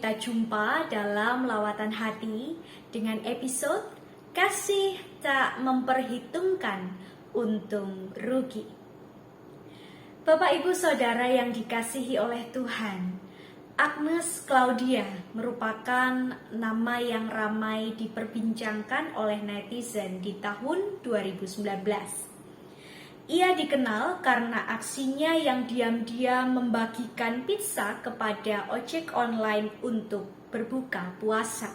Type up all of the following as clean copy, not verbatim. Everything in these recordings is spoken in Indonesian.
kita jumpa dalam lawatan hati dengan episode Kasih Tak Memperhitungkan Untung Rugi. Bapak Ibu Saudara yang dikasihi oleh Tuhan, Agnes Claudia merupakan nama yang ramai diperbincangkan oleh netizen di tahun 2019. Ia dikenal karena aksinya yang diam-diam membagikan pizza kepada ojek online untuk berbuka puasa.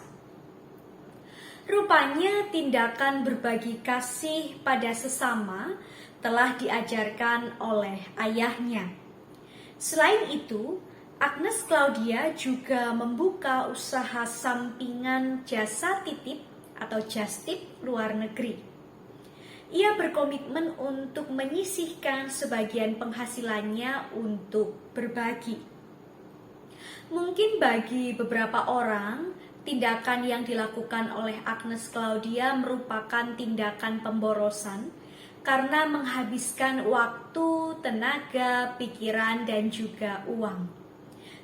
Rupanya tindakan berbagi kasih pada sesama telah diajarkan oleh ayahnya. Selain itu, Agnes Claudia juga membuka usaha sampingan jasa titip atau jastip luar negeri. Ia berkomitmen untuk menyisihkan sebagian penghasilannya untuk berbagi. Mungkin bagi beberapa orang, tindakan yang dilakukan oleh Agnes Claudia merupakan tindakan pemborosan karena menghabiskan waktu, tenaga, pikiran, dan juga uang.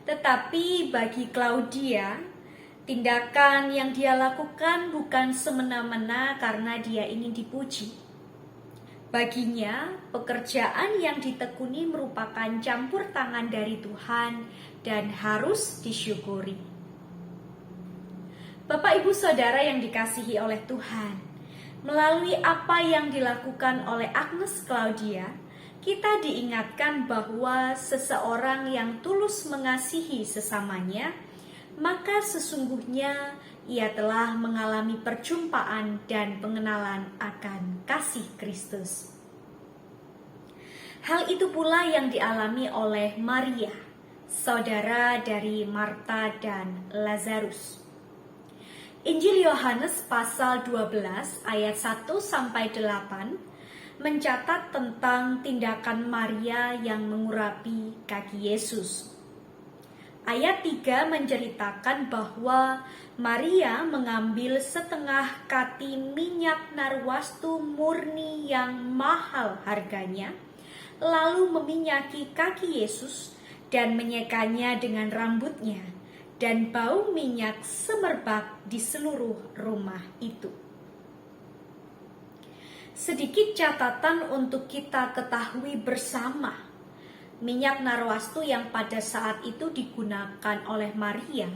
Tetapi bagi Claudia, tindakan yang dia lakukan bukan semena-mena karena dia ingin dipuji. Baginya, pekerjaan yang ditekuni merupakan campur tangan dari Tuhan dan harus disyukuri. Bapak Ibu Saudara yang dikasihi oleh Tuhan, melalui apa yang dilakukan oleh Agnes Claudia, kita diingatkan bahwa seseorang yang tulus mengasihi sesamanya, maka sesungguhnya ia telah mengalami perjumpaan dan pengenalan akan kasih Kristus. Hal itu pula yang dialami oleh Maria, saudara dari Marta dan Lazarus. Injil Yohanes pasal 12 ayat 1-8 mencatat tentang tindakan Maria yang mengurapi kaki Yesus. Ayat 3 menceritakan bahwa Maria mengambil setengah kati minyak narwastu murni yang mahal harganya, lalu meminyaki kaki Yesus dan menyekanya dengan rambutnya, dan bau minyak semerbak di seluruh rumah itu. Sedikit catatan untuk kita ketahui bersama. Minyak narwastu yang pada saat itu digunakan oleh Maria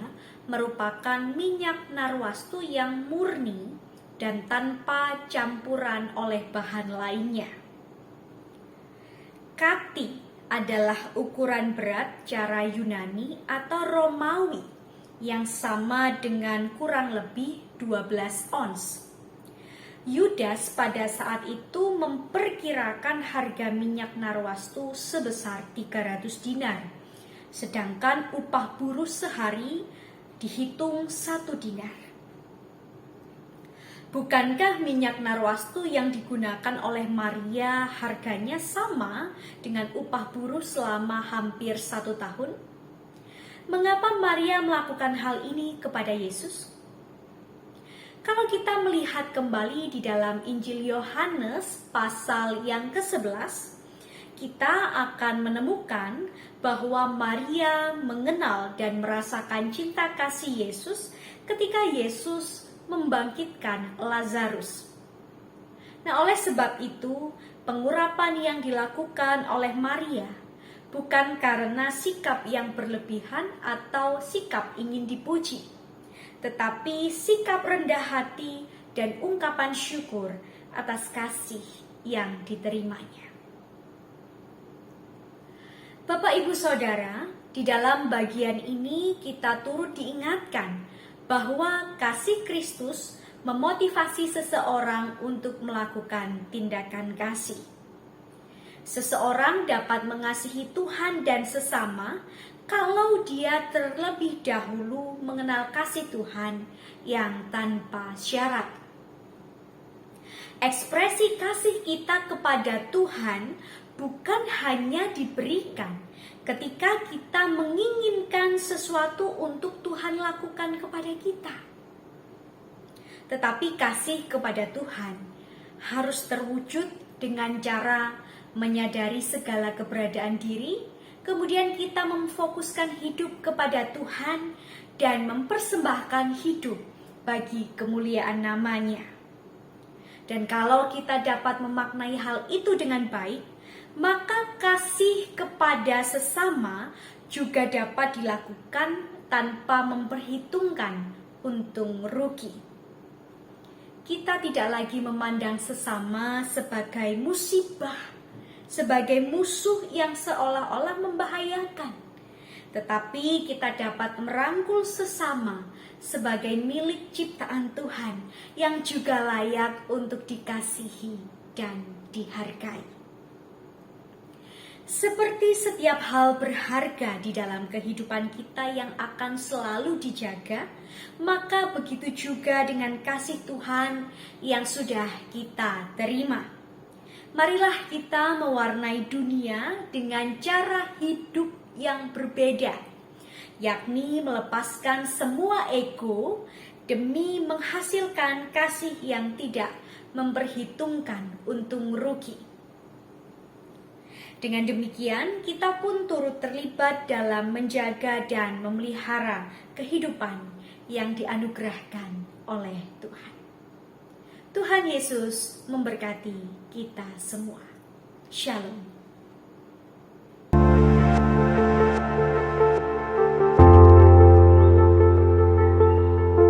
merupakan minyak narwastu yang murni dan tanpa campuran oleh bahan lainnya. Kati adalah ukuran berat cara Yunani atau Romawi yang sama dengan kurang lebih 12 ons. Yudas pada saat itu memperkirakan harga minyak narwastu sebesar 300 dinar, sedangkan upah buruh sehari dihitung 1 dinar. Bukankah minyak narwastu yang digunakan oleh Maria harganya sama dengan upah buruh selama hampir 1 tahun? Mengapa Maria melakukan hal ini kepada Yesus? Kalau kita melihat kembali di dalam Injil Yohanes pasal yang ke-11, kita akan menemukan bahwa Maria mengenal dan merasakan cinta kasih Yesus ketika Yesus membangkitkan Lazarus. Nah, oleh sebab itu, pengurapan yang dilakukan oleh Maria bukan karena sikap yang berlebihan atau sikap ingin dipuji, tetapi sikap rendah hati dan ungkapan syukur atas kasih yang diterimanya. Bapak Ibu Saudara, di dalam bagian ini kita turut diingatkan bahwa kasih Kristus memotivasi seseorang untuk melakukan tindakan kasih. Seseorang dapat mengasihi Tuhan dan sesama kalau dia terlebih dahulu mengenal kasih Tuhan yang tanpa syarat. Ekspresi kasih kita kepada Tuhan bukan hanya diberikan ketika kita menginginkan sesuatu untuk Tuhan lakukan kepada kita. Tetapi kasih kepada Tuhan harus terwujud dengan cara menyadari segala keberadaan diri, kemudian kita memfokuskan hidup kepada Tuhan dan mempersembahkan hidup bagi kemuliaan namanya. Dan kalau kita dapat memaknai hal itu dengan baik, maka kasih kepada sesama juga dapat dilakukan tanpa memperhitungkan untung rugi. Kita tidak lagi memandang sesama sebagai musibah, sebagai musuh yang seolah-olah membahayakan. Tetapi kita dapat merangkul sesama sebagai milik ciptaan Tuhan yang juga layak untuk dikasihi dan dihargai. Seperti setiap hal berharga di dalam kehidupan kita yang akan selalu dijaga, maka begitu juga dengan kasih Tuhan yang sudah kita terima. Marilah kita mewarnai dunia dengan cara hidup yang berbeda, yakni melepaskan semua ego demi menghasilkan kasih yang tidak memperhitungkan untung rugi. Dengan demikian, kita pun turut terlibat dalam menjaga dan memelihara kehidupan yang dianugerahkan oleh Tuhan. Tuhan Yesus memberkati kita semua. Shalom.